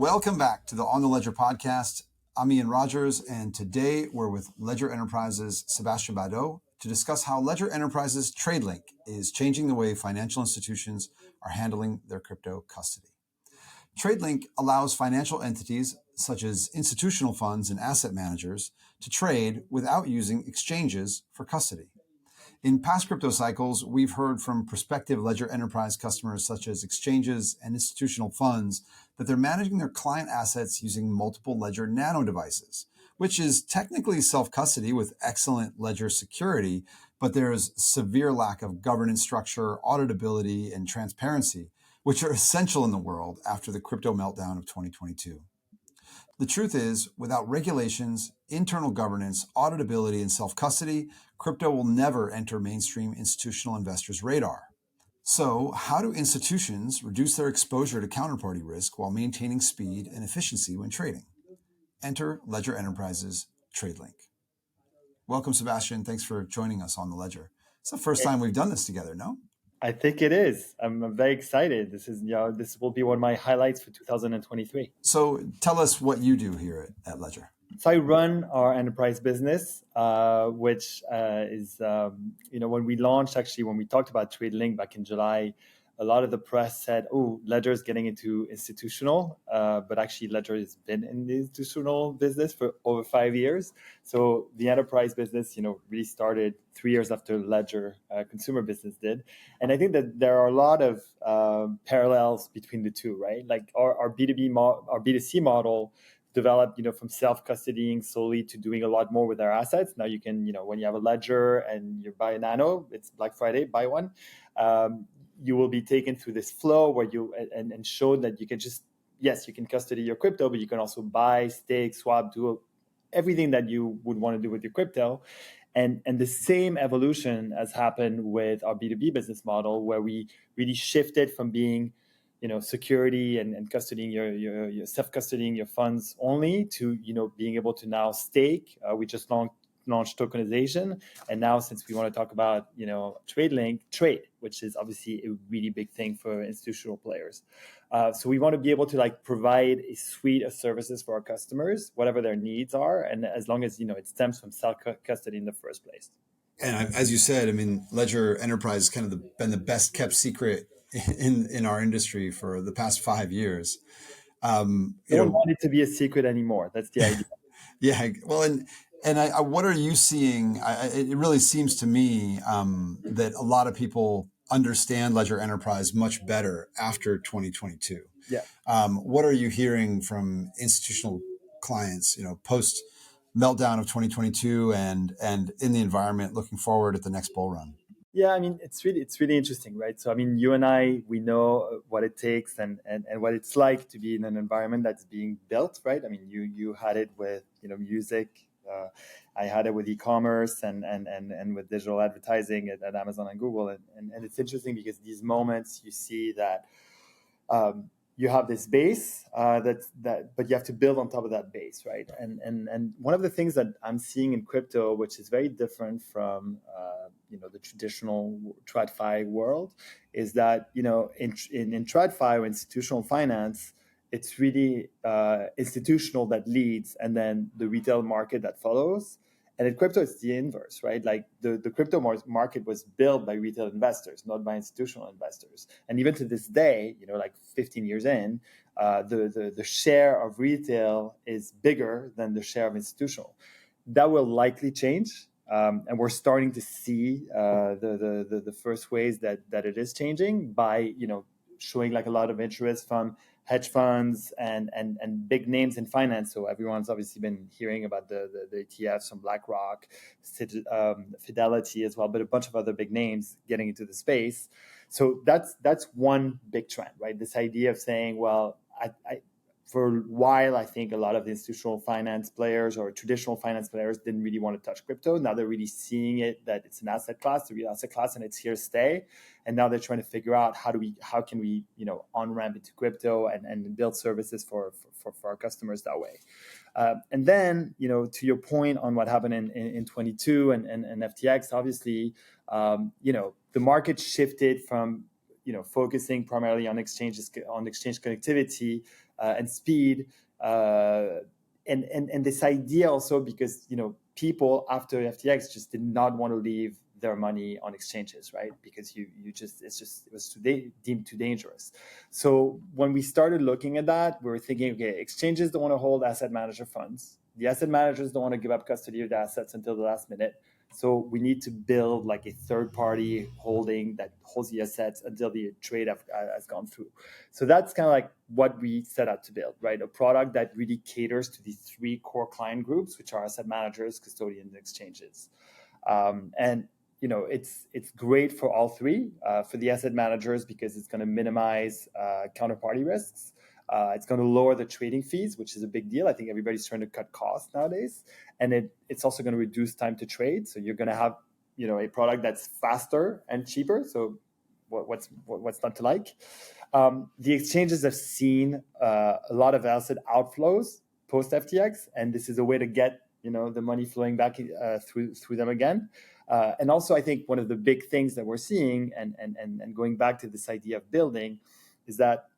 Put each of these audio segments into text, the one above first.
Welcome back to the On the Ledger podcast. I'm Ian Rogers, and today we're with Ledger Enterprises' Sebastian Badeau to discuss how Ledger Enterprises' TradeLink is changing the way financial institutions are handling their crypto custody. TradeLink allows financial entities, such as institutional funds and asset managers, to trade without using exchanges for custody. In past crypto cycles, we've heard from prospective Ledger Enterprise customers such as exchanges and institutional funds that they're managing their client assets using multiple Ledger Nano devices, which is technically self-custody with excellent Ledger security, but there's severe lack of governance structure, auditability, and transparency, which are essential in the world after the crypto meltdown of 2022. The truth is, without regulations, internal governance, auditability, and self-custody, crypto will never enter mainstream institutional investors' radar. So, how do institutions reduce their exposure to counterparty risk while maintaining speed and efficiency when trading? Enter Ledger Enterprises TradeLink. Welcome, Sebastian. Thanks for joining us on the Ledger. It's the first time we've done this together, no? I think it is. I'm very excited. This will be one of my highlights for 2023. So tell us what you do here at Ledger. So I run our enterprise business, which is, when we launched, actually, when we talked about TradeLink back in July, a lot of the press said, oh, Ledger is getting into institutional, but actually Ledger has been in the institutional business for over 5 years. So the enterprise business, really started 3 years after Ledger consumer business did. And I think that there are a lot of parallels between the two, right? Like our B2B, our B2C model developed, from self-custodying solely to doing a lot more with our assets. Now you can, when you have a Ledger and you buy a Nano, it's Black Friday, buy one. You will be taken through this flow where you and show that you can just, yes, you can custody your crypto, but you can also buy, stake, swap, do everything that you would want to do with your crypto. And the same evolution has happened with our B2B business model, where we really shifted from being, security and custodying your self-custodying your funds only to, being able to now stake. We just launched tokenization. And now, since we want to talk about, TradeLink, trade, which is obviously a really big thing for institutional players. So we want to be able to provide a suite of services for our customers, whatever their needs are. And as long as, it stems from self-custody in the first place. And as you said, Ledger Enterprise has kind of been the best kept secret in our industry for the past 5 years. I don't want it to be a secret anymore. That's the idea. Yeah. Well, and what are you seeing? It really seems to me that a lot of people understand Ledger Enterprise much better after 2022. Yeah. What are you hearing from institutional clients, post meltdown of 2022 and in the environment looking forward at the next bull run? Yeah, it's really interesting, right? So, you and I, we know what it takes and what it's like to be in an environment that's being built, right? You had it with, music. I had it with e-commerce and with digital advertising at Amazon and Google. And it's interesting because these moments you see that you have this base but you have to build on top of that base, right? And one of the things that I'm seeing in crypto, which is very different from the traditional TradFi world, is that in TradFi or institutional finance, it's really institutional that leads, and then the retail market that follows. And in crypto, it's the inverse, right? Like the crypto market was built by retail investors, not by institutional investors. And even to this day, 15 years in, the share of retail is bigger than the share of institutional. That will likely change. And we're starting to see the first ways that it is changing by, showing a lot of interest from hedge funds and big names in finance. So everyone's obviously been hearing about the ETFs from BlackRock, Fidelity as well, but a bunch of other big names getting into the space. So that's one big trend, right? This idea of saying, well, for a while, I think a lot of the institutional finance players or traditional finance players didn't really want to touch crypto. Now they're really seeing it, that it's an asset class, a real asset class, and it's here to stay. And now they're trying to figure out how can we on-ramp into crypto and build services for our customers that way. And then, to your point on what happened in 22 and FTX, obviously, the market shifted from focusing primarily on exchange connectivity and speed, and this idea also because people after FTX just did not want to leave their money on exchanges, right? Because it was deemed too dangerous. So when we started looking at that, we were thinking, okay, exchanges don't want to hold asset manager funds. The asset managers don't want to give up custody of the assets until the last minute. So we need to build like a third-party holding that holds the assets until the trade has gone through. So that's kind of like what we set out to build, right? A product that really caters to these three core client groups, which are asset managers, custodians, and exchanges. And it's great for all three. For the asset managers because it's going to minimize counterparty risks. It's going to lower the trading fees, which is a big deal. I think everybody's trying to cut costs nowadays, and it's also going to reduce time to trade. So you're going to have a product that's faster and cheaper. So what's not to like? The exchanges have seen a lot of asset outflows post FTX, and this is a way to get the money flowing back through them again. And also, I think one of the big things that we're seeing, and going back to this idea of building, is that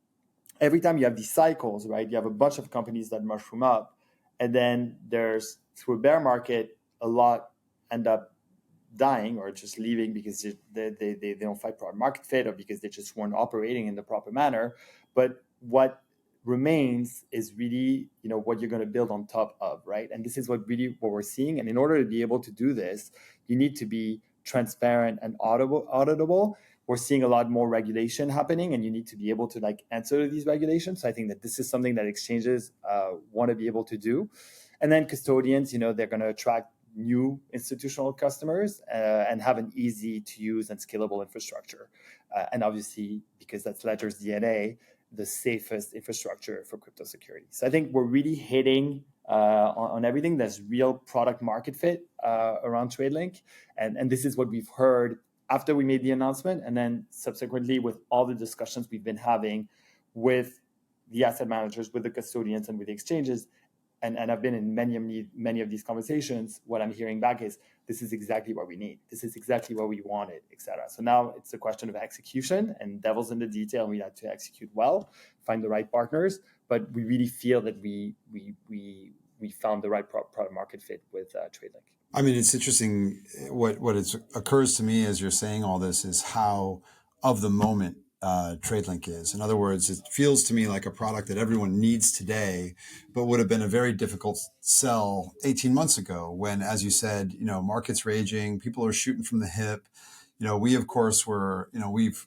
every time you have these cycles, right, you have a bunch of companies that mushroom up, and then there's, through a bear market, a lot end up dying or just leaving because they don't find product market fit or because they just weren't operating in the proper manner. But what remains is really what you're going to build on top of, right? And this is what we're seeing. And in order to be able to do this, you need to be transparent and auditable. We're seeing a lot more regulation happening, and you need to be able to answer to these regulations. So I think that this is something that exchanges want to be able to do. And then custodians, they're going to attract new institutional customers and have an easy to use and scalable infrastructure. And obviously, because that's Ledger's DNA, the safest infrastructure for crypto security. So I think we're really hitting on everything. There's real product market fit around TradeLink. And this is what we've heard after we made the announcement, and then subsequently with all the discussions we've been having with the asset managers, with the custodians, and with the exchanges. And I've been in many of these conversations. What I'm hearing back is this is exactly what we need. This is exactly what we wanted, et cetera. So now it's a question of execution, and devil's in the detail. We have to execute well, find the right partners, but we really feel that we found the right product market fit with TradeLink. I mean, it's interesting. What occurs to me as you're saying all this is how of the moment TradeLink is. In other words, it feels to me like a product that everyone needs today, but would have been a very difficult sell 18 months ago when, as you said, markets raging, people are shooting from the hip. We of course were, we've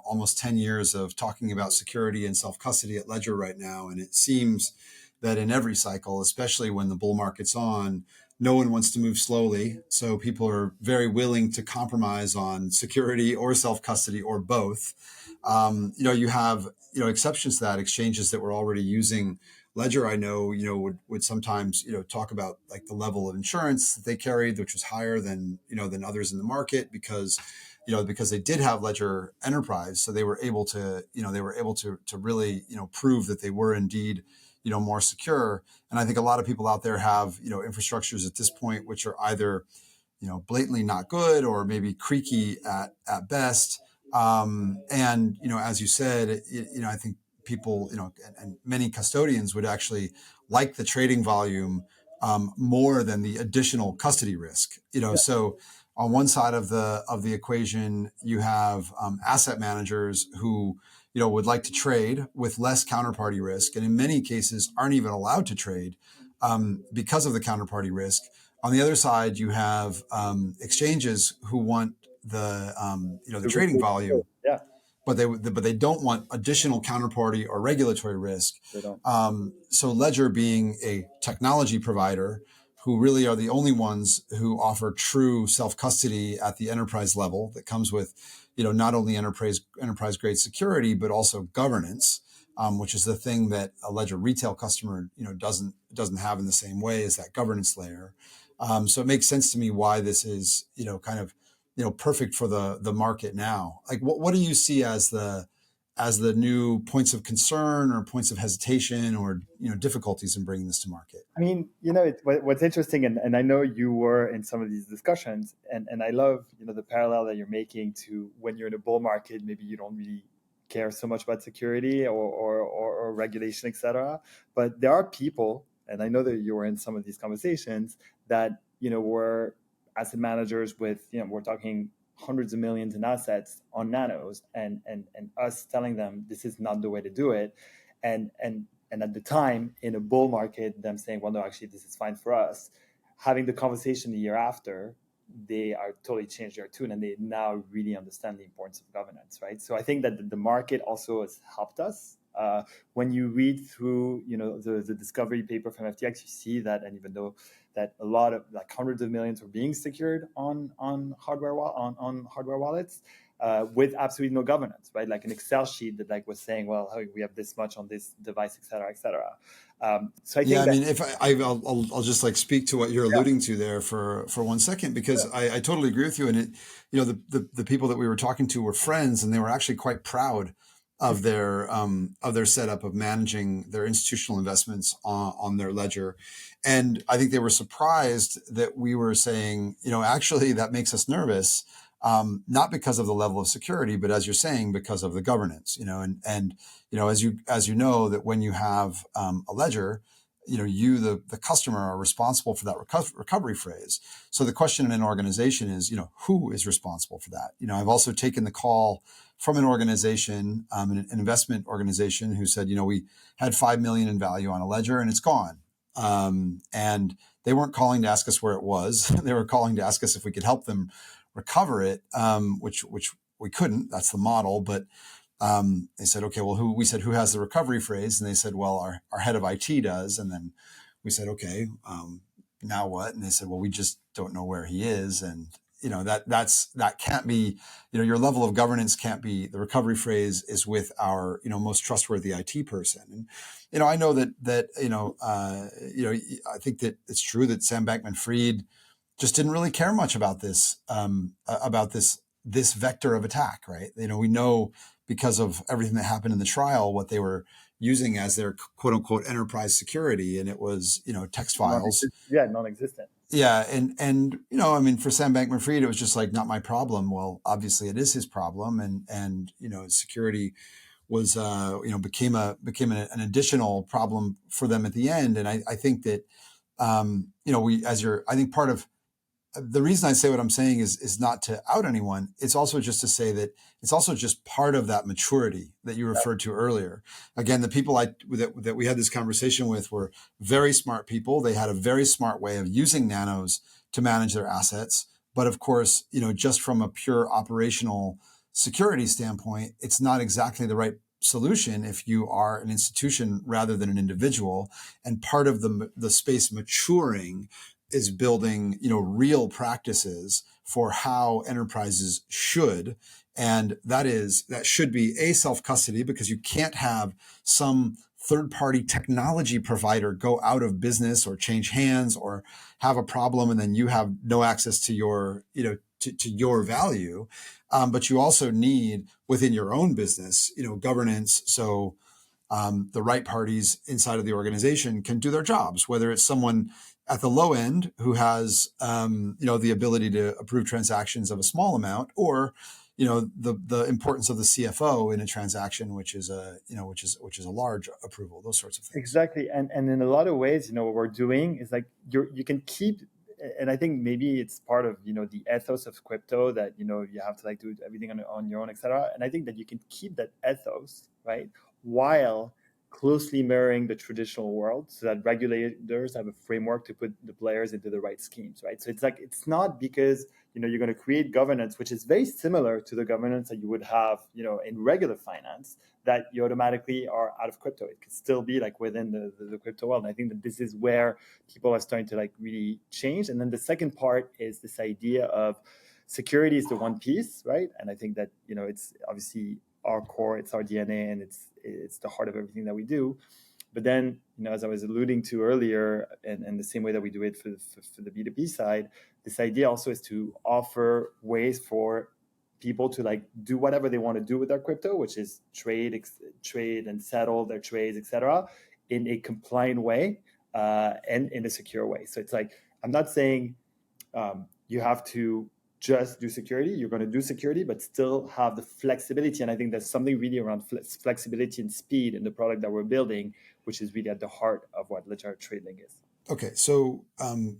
almost 10 years of talking about security and self-custody at Ledger right now, and it seems that in every cycle, especially when the bull market's on, no one wants to move slowly. So people are very willing to compromise on security or self-custody or both. You have, exceptions to that. Exchanges that were already using Ledger, I know, would sometimes, talk about like the level of insurance that they carried, which was higher than others in the market because they did have Ledger Enterprise. So they were able to, to really, prove that they were indeed more secure. And I think a lot of people out there have, infrastructures at this point, which are either, blatantly not good or maybe creaky at best. And, as you said, I think people, and many custodians would actually like the trading volume more than the additional custody risk, Yeah. So on one side of the equation, you have asset managers who would like to trade with less counterparty risk, and in many cases aren't even allowed to trade because of the counterparty risk. On the other side, you have exchanges who want the trading volume, Yeah. but they don't want additional counterparty or regulatory risk. They don't. So Ledger, being a technology provider, who really are the only ones who offer true self-custody at the enterprise level that comes with, not only enterprise grade security, but also governance, which is the thing that a Ledger retail customer, doesn't have in the same way as that governance layer. So it makes sense to me why this is, kind of, perfect for the market now. Like, what do you see as the as the new points of concern or points of hesitation or difficulties in bringing this to market? I mean, what's interesting, and I know you were in some of these discussions, and I love, the parallel that you're making to when you're in a bull market, maybe you don't really care so much about security or regulation, etc. But there are people, and I know that you were in some of these conversations that, were asset managers with, we're talking hundreds of millions in assets on nanos, and us telling them this is not the way to do it. And at the time, in a bull market, them saying, well, no, actually, this is fine for us. Having the conversation the year after, they are totally changed their tune, and they now really understand the importance of governance, right? So I think that the market also has helped us. When you read through, the discovery paper from FTX, you see that, and even though that a lot of hundreds of millions were being secured on hardware wallets, with absolutely no governance, right? Like an Excel sheet that was saying, well, hey, we have this much on this device, et cetera, et cetera. So I think I mean, if I'll just speak to what you're alluding to there for 1 second, because I totally agree with you. And the people that we were talking to were friends, and they were actually quite proud of their setup of managing their institutional investments on their ledger. And I think they were surprised that we were saying, actually that makes us nervous. Not because of the level of security, but as you're saying, because of the governance, and as you know, that when you have a ledger, the customer are responsible for that recovery phrase. So the question in an organization is, who is responsible for that? I've also taken the call from an organization, an investment organization, who said, we had 5 million in value on a ledger and it's gone. And they weren't calling to ask us where it was. They were calling to ask us if we could help them recover it, which we couldn't. That's the model. But they said, okay, well, who has the recovery phrase? And they said, well, our head of IT does. And then we said, okay, now what? And they said, well, we just don't know where he is. And that can't be, your level of governance can't be. The recovery phrase is with our most trustworthy IT person. And I know that I think that it's true that Sam Bankman-Fried just didn't really care much about this vector of attack, right? We know, because of everything that happened in the trial, what they were using as their quote unquote enterprise security, and it was text files. Non-existent. Yeah, and I mean, for Sam Bankman-Fried, it was just not my problem. Well, obviously, it is his problem, and security was became an additional problem for them at the end. And I think that I think part of the reason I say what I'm saying is not to out anyone. It's also just to say that it's also just part of that maturity that you referred to earlier. Again, the people that we had this conversation with were very smart people. They had a very smart way of using nanos to manage their assets. But of course, just from a pure operational security standpoint, it's not exactly the right solution if you are an institution rather than an individual. And part of the space maturing is building, real practices for how enterprises should. And that should be self-custody, because you can't have some third-party technology provider go out of business or change hands or have a problem, and then you have no access to your, to your value. But you also need, within your own business, governance. So the right parties inside of the organization can do their jobs, whether it's someone at the low end who has the ability to approve transactions of a small amount, or the importance of the CFO in a transaction, which is a large approval, those sorts of things. Exactly, and in a lot of ways, what we're doing is you can keep, and I think maybe it's part of the ethos of crypto that you have to do everything on your own, etc. And I think that you can keep that ethos, right, while closely mirroring the traditional world, so that regulators have a framework to put the players into the right schemes, right? So it's not because you're going to create governance, which is very similar to the governance that you would have in regular finance, that you automatically are out of crypto. It could still be within the crypto world. And I think that this is where people are starting to really change. And then the second part is this idea of security is the one piece, right? And I think that it's obviously our core, it's our DNA, and it's the heart of everything that we do. But then, as I was alluding to earlier, and the same way that we do it for the B2B side, this idea also is to offer ways for people to like do whatever they want to do with their crypto, which is trade and settle their trades, etc., in a compliant way and in a secure way. So it's like, I'm not saying you have to just do security. You're going to do security, but still have the flexibility. And I think there's something really around flexibility and speed in the product that we're building, which is really at the heart of what Ledger TradeLink is. Okay, so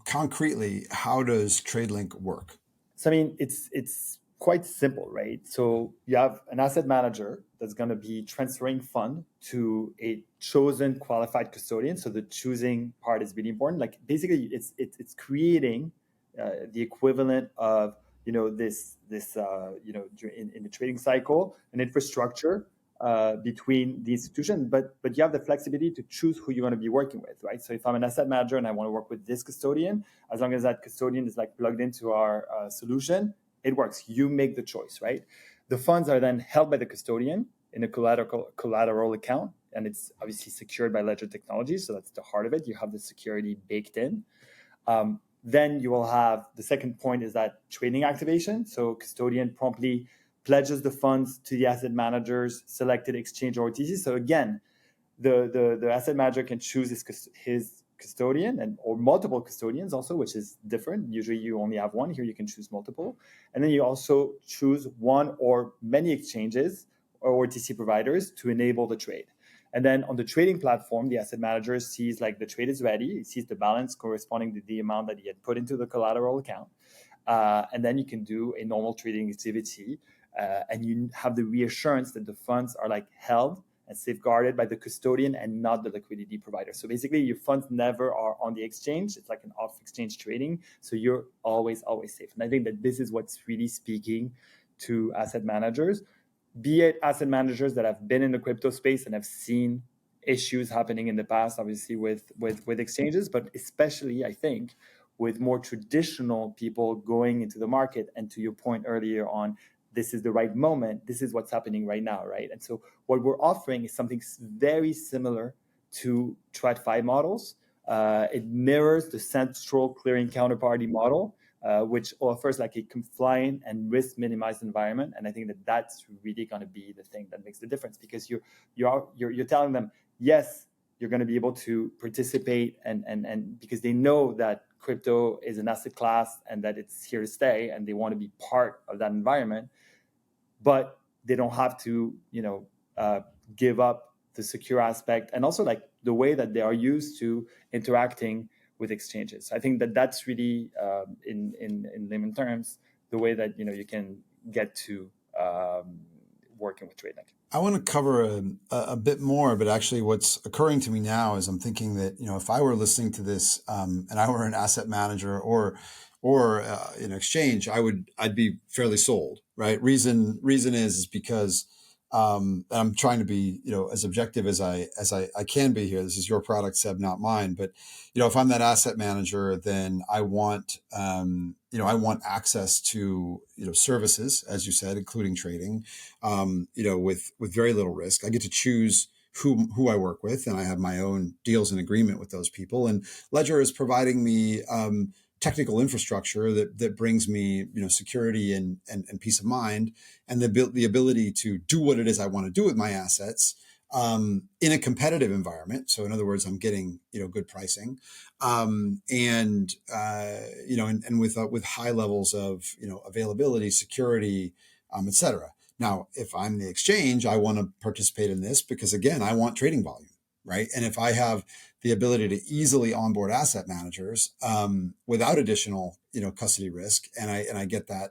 concretely, how does TradeLink work? So I mean, it's quite simple, right? So you have an asset manager that's going to be transferring fund to a chosen qualified custodian. So the choosing part is really important. Like basically, it's creating the equivalent of this in the trading cycle, an infrastructure between the institution, but you have the flexibility to choose who you want to be working with, right? So if I'm an asset manager and I want to work with this custodian, as long as that custodian is like plugged into our solution, it works. You make the choice, right? The funds are then held by the custodian in a collateral account, and it's obviously secured by Ledger technology. So that's the heart of it. You have the security baked in. Then you will have the second point is that trading activation. So custodian promptly pledges the funds to the asset manager's selected exchange or OTC. So again, the asset manager can choose his custodian or multiple custodians also, which is different. Usually you only have one. Here you can choose multiple. And then you also choose one or many exchanges or OTC providers to enable the trade. And then on the trading platform, the asset manager sees like the trade is ready. He sees the balance corresponding to the amount that he had put into the collateral account. And then you can do a normal trading activity. And you have the reassurance that the funds are like held and safeguarded by the custodian and not the liquidity provider. So basically your funds never are on the exchange. It's like an off-exchange trading. So you're always safe. And I think that this is what's really speaking to asset managers, be it asset managers that have been in the crypto space and have seen issues happening in the past, obviously with exchanges, but especially I think with more traditional people going into the market. And to your point earlier on, this is the right moment. This is what's happening right now, right? And so what we're offering is something very similar to TradFi models. It mirrors the central clearing counterparty model, which offers like a compliant and risk minimized environment. And I think that that's really going to be the thing that makes the difference, because you're telling them, yes, you're going to be able to participate and because they know that crypto is an asset class and that it's here to stay and they want to be part of that environment, but they don't have to, give up the secure aspect and also like the way that they are used to interacting with exchanges. I think that that's really, in layman terms, the way that you can get to working with TradeLink. I want to cover a bit more, but actually what's occurring to me now is I'm thinking that, if I were listening to this and I were an asset manager or an exchange, I'd be fairly sold, right? Reason is because I'm trying to be, as objective as I can be here. This is your product, Seb, not mine. But, if I'm that asset manager, then I want, I want access to, services, as you said, including trading, with very little risk. I get to choose who I work with, and I have my own deals and agreement with those people. And Ledger is providing me technical infrastructure that brings me, security and peace of mind, and the ability to do what it is I want to do with my assets in a competitive environment. So in other words, I'm getting, good pricing, and with high levels of, availability, security, et cetera. Now, if I'm the exchange, I want to participate in this because, again, I want trading volume, right? And if I have the ability to easily onboard asset managers without additional, custody risk, and I get that,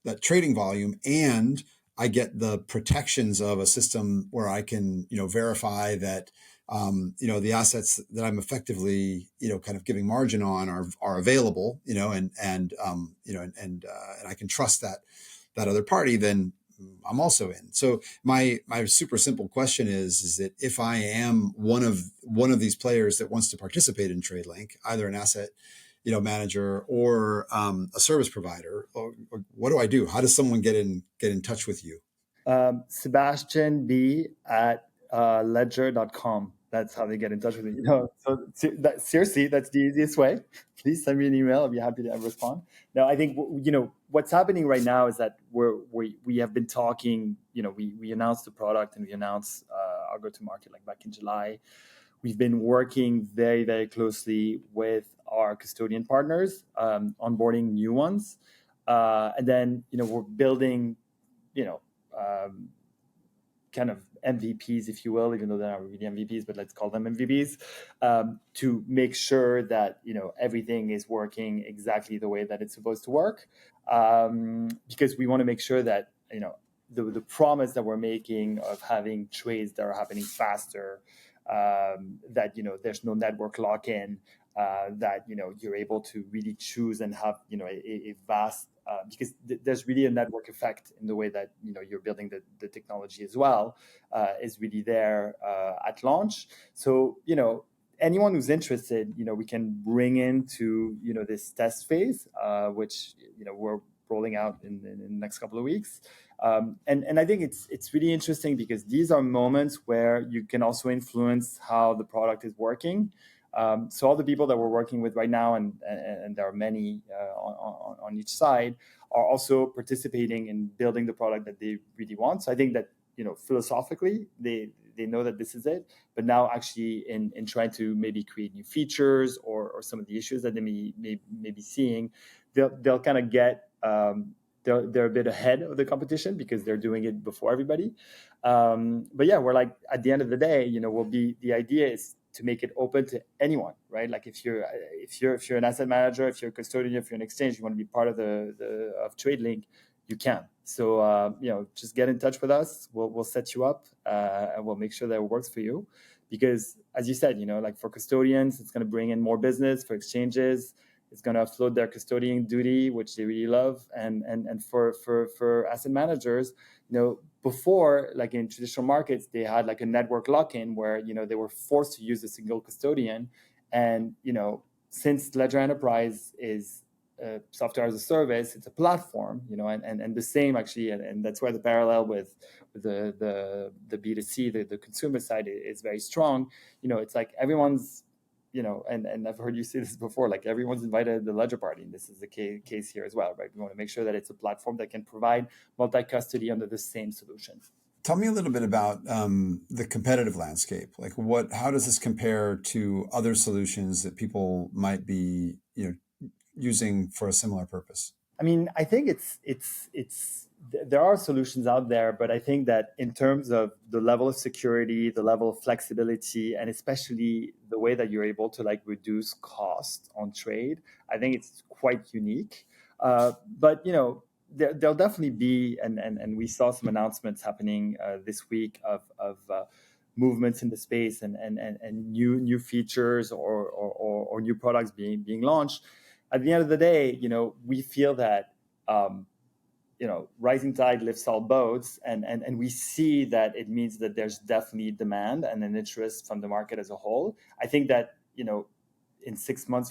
that trading volume, and I get the protections of a system where I can, verify that, the assets that I'm effectively, kind of giving margin on are available, and I can trust that other party, then I'm also in. So my super simple question is that if I am one of these players that wants to participate in TradeLink, either an asset, manager or a service provider, or what do I do? How does someone get in touch with you? Sebastian B at ledger.com. That's how they get in touch with me. So seriously, that's the easiest way. Please send me an email. I'll be happy to respond. Now, I think what's happening right now is that we have been talking. We announced the product and we announced our go to market like back in July. We've been working very, very closely with our custodian partners, onboarding new ones, and then we're building, um, kind of MVPs, if you will, even though they're not really MVPs, but let's call them MVPs, to make sure that everything is working exactly the way that it's supposed to work, because we want to make sure that the promise that we're making of having trades that are happening faster, that there's no network lock-in, that you're able to really choose and have a vast because there's really a network effect in the way that you're building the technology as well, is really there at launch. So anyone who's interested, we can bring into this test phase, which we're rolling out in the next couple of weeks. And I think it's really interesting because these are moments where you can also influence how the product is working. So all the people that we're working with right now, and there are many on each side, are also participating in building the product that they really want. So I think that philosophically they know that this is it, but now actually in trying to maybe create new features or some of the issues that they may be seeing, they'll kind of get they're a bit ahead of the competition because they're doing it before everybody. But yeah, we're like, at the end of the day, the idea is to make it open to anyone, right? Like if you're an asset manager, if you're a custodian, if you're an exchange, you want to be part of of TradeLink, you can. So just get in touch with us. We'll set you up, and we'll make sure that it works for you. Because as you said, like for custodians, it's going to bring in more business. For exchanges, it's going to offload their custodian duty, which they really love. And for asset managers, before, like in traditional markets, they had like a network lock-in where they were forced to use a single custodian. And since Ledger Enterprise is software as a service, it's a platform, and the same actually, and that's where the parallel with the B2C, the consumer side is very strong. It's like everyone's, and I've heard you say this before, like everyone's invited to the Ledger party, and this is the case here as well, right? We want to make sure that it's a platform that can provide multi-custody under the same solution. Tell me a little bit about the competitive landscape. Like, how does this compare to other solutions that people might be, using for a similar purpose? I mean, I think there are solutions out there, but I think that in terms of the level of security, the level of flexibility, and especially the way that you're able to like reduce cost on trade, I think it's quite unique. But there'll definitely be, and we saw some announcements happening this week of movements in the space and new features or new products being launched. At the end of the day, we feel that rising tide lifts all boats, and we see that it means that there's definitely demand and an interest from the market as a whole. I think that in 6 months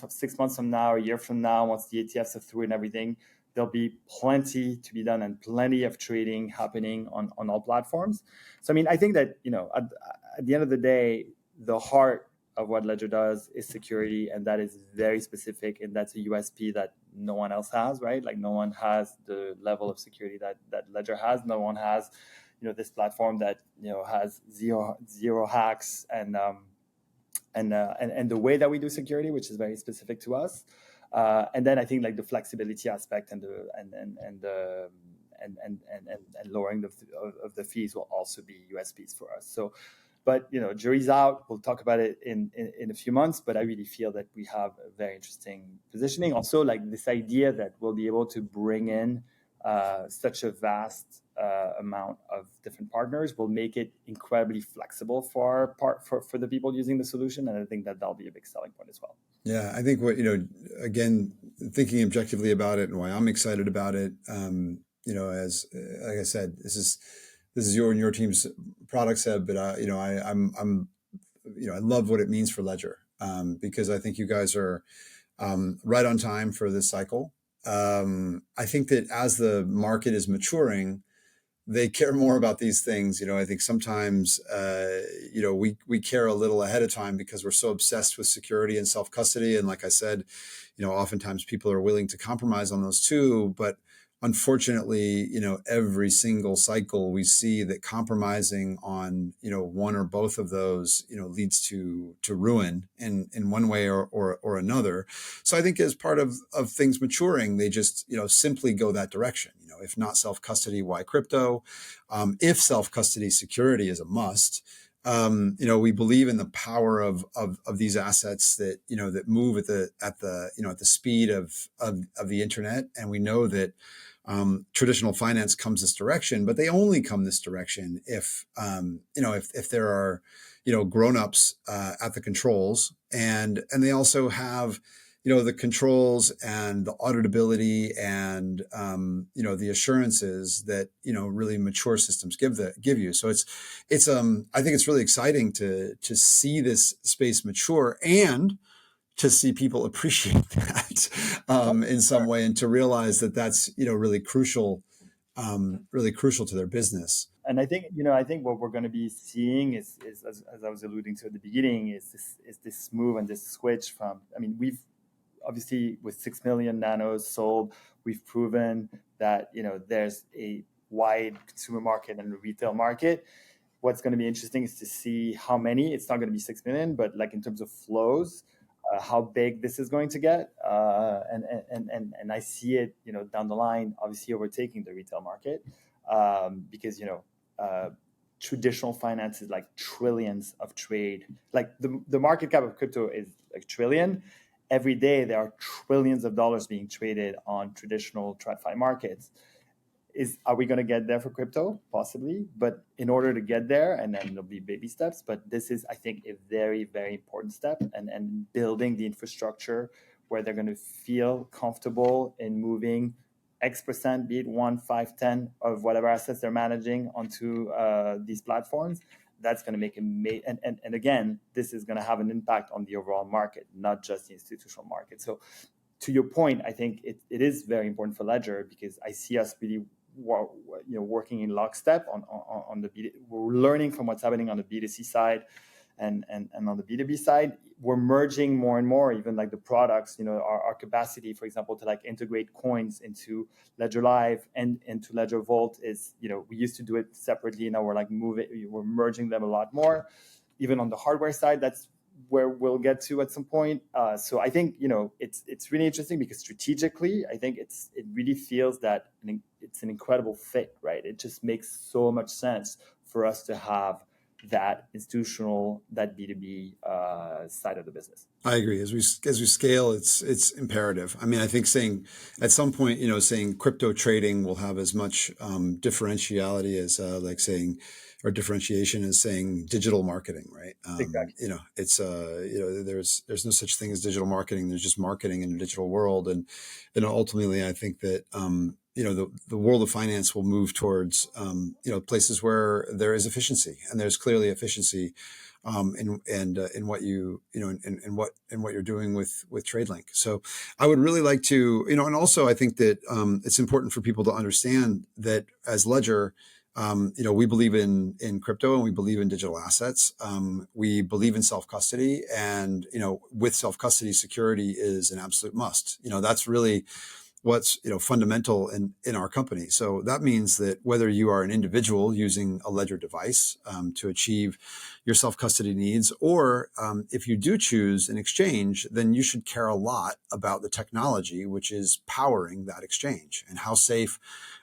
from now, a year from now, once the ETFs are through and everything, there'll be plenty to be done and plenty of trading happening on all platforms. So I mean, I think that at the end of the day, the heart of what Ledger does is security, and that is very specific, and that's a USP that no one else has, right? Like no one has the level of security that Ledger has. No one has, this platform that has zero hacks and the way that we do security, which is very specific to us. And then I think like the flexibility aspect and lowering of the fees will also be USPs for us. So. But jury's out. We'll talk about it in a few months. But I really feel that we have a very interesting positioning. Also, like this idea that we'll be able to bring in such a vast amount of different partners will make it incredibly flexible for the people using the solution. And I think that that'll be a big selling point as well. Yeah, I think again, thinking objectively about it and why I'm excited about it. As like I said, this is your and your team's product, Seb, but I love what it means for Ledger, because I think you guys are right on time for this cycle. I think that as the market is maturing, they care more about these things. I think sometimes, we care a little ahead of time because we're so obsessed with security and self-custody. And like I said, oftentimes people are willing to compromise on those too. But unfortunately, every single cycle we see that compromising on, one or both of those, leads to ruin in one way or another. So I think as part of things maturing, they just, simply go that direction. If not self-custody, why crypto? If self-custody security is a must, we believe in the power of these assets that that move at the speed of the internet, and we know that traditional finance comes this direction, but they only come this direction if if there are grown-ups at the controls, and they also have the controls and the auditability and the assurances that really mature systems give you. So it's I think it's really exciting to see this space mature and to see people appreciate that in some way, and to realize that that's really crucial to their business. And I think what we're going to be seeing is as I was alluding to at the beginning, is this move and this switch from, we've obviously with 6 million nanos sold, we've proven that there's a wide consumer market and a retail market. What's going to be interesting is to see how many. It's not going to be 6 million, but like in terms of flows, how big this is going to get, and I see it down the line, obviously overtaking the retail market, because traditional finance is like trillions of trade. Like the market cap of crypto is like trillion. Every day there are trillions of dollars being traded on traditional TradFi markets. Are we going to get there for crypto? Possibly, but in order to get there, and then there'll be baby steps, but this is, I think, a very, very important step, and building the infrastructure where they're going to feel comfortable in moving X%, be it 1, 5, 10 of whatever assets they're managing onto these platforms. That's going to make and again, this is going to have an impact on the overall market, not just the institutional market. So to your point, I think it is very important for Ledger, because I see us really working in lockstep on the we're learning from what's happening on the B2C side and on the B2B side. We're merging more and more, even like the products, our capacity, for example, to like integrate coins into Ledger Live and into Ledger Vault is, we used to do it separately. Now we're merging them a lot more. Even on the hardware side, that's where we'll get to at some point. So I think, it's really interesting, because strategically, I think it really feels that it's an incredible fit, right? It just makes so much sense for us to have that institutional, that B2B side of the business. I agree. As we scale, it's imperative. I think saying at some point, saying crypto trading will have as much differentiality as like saying, or differentiation as saying digital marketing, right? Exactly. It's there's no such thing as digital marketing. There's just marketing in a digital world, and ultimately, I think that the world of finance will move towards places where there is efficiency, and there's clearly efficiency in what what you're doing with TradeLink. So I would really like to, and also I think that it's important for people to understand that as Ledger, we believe in crypto, and we believe in digital assets. We believe in self-custody, and with self-custody, security is an absolute must. That's really what's fundamental in our company. So that means that whether you are an individual using a Ledger device to achieve your self-custody needs, or if you do choose an exchange, then you should care a lot about the technology which is powering that exchange, and how safe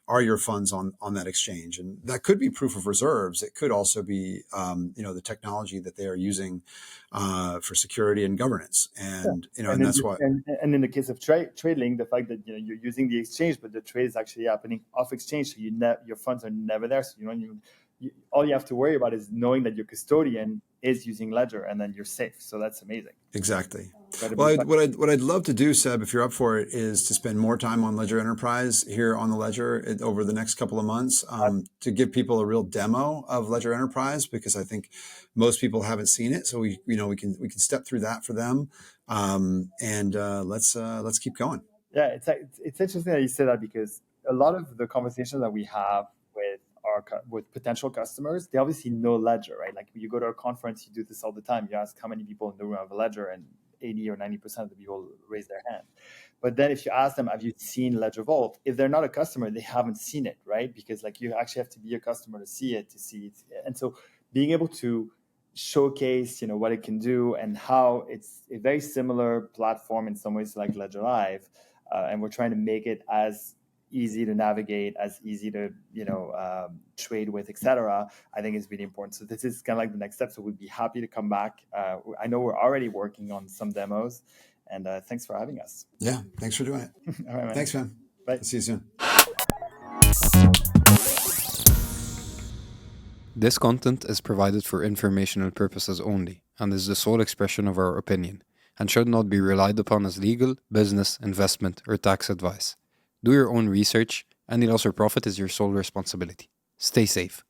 are your funds on that exchange. And that could be proof of reserves. It could also be the technology that they are using for security and governance. And and that's why. And in the case of TradeLink, the fact that you're using the exchange, but the trade is actually happening off exchange, so your funds are never there. So all you have to worry about is knowing that your custodian is using Ledger, and then you're safe. So that's amazing. Exactly. Well, what I'd love to do, Seb, if you're up for it, is to spend more time on Ledger Enterprise here on the Ledger over the next couple of months, to give people a real demo of Ledger Enterprise, because I think most people haven't seen it. So we can step through that for them, and let's keep going. Yeah, it's interesting that you say that, because a lot of the conversations that we have with with potential customers, they obviously know Ledger, right? Like you go to a conference, you do this all the time. You ask how many people in the room have a Ledger, and 80 or 90% of the people raise their hand. But then if you ask them, have you seen Ledger Vault? If they're not a customer, they haven't seen it, right? Because like you actually have to be a customer to see it. And so being able to showcase, what it can do and how it's a very similar platform in some ways like Ledger Live, and we're trying to make it as easy to navigate, as easy to trade with, etc. I think is really important. So this is kind of like the next step. So we'd be happy to come back. I know we're already working on some demos, and thanks for having us. Yeah, thanks for doing it. All right, man. Thanks, man. Bye. See you soon. This content is provided for informational purposes only and is the sole expression of our opinion and should not be relied upon as legal, business, investment, or tax advice. Do your own research. Any loss or profit is your sole responsibility. Stay safe.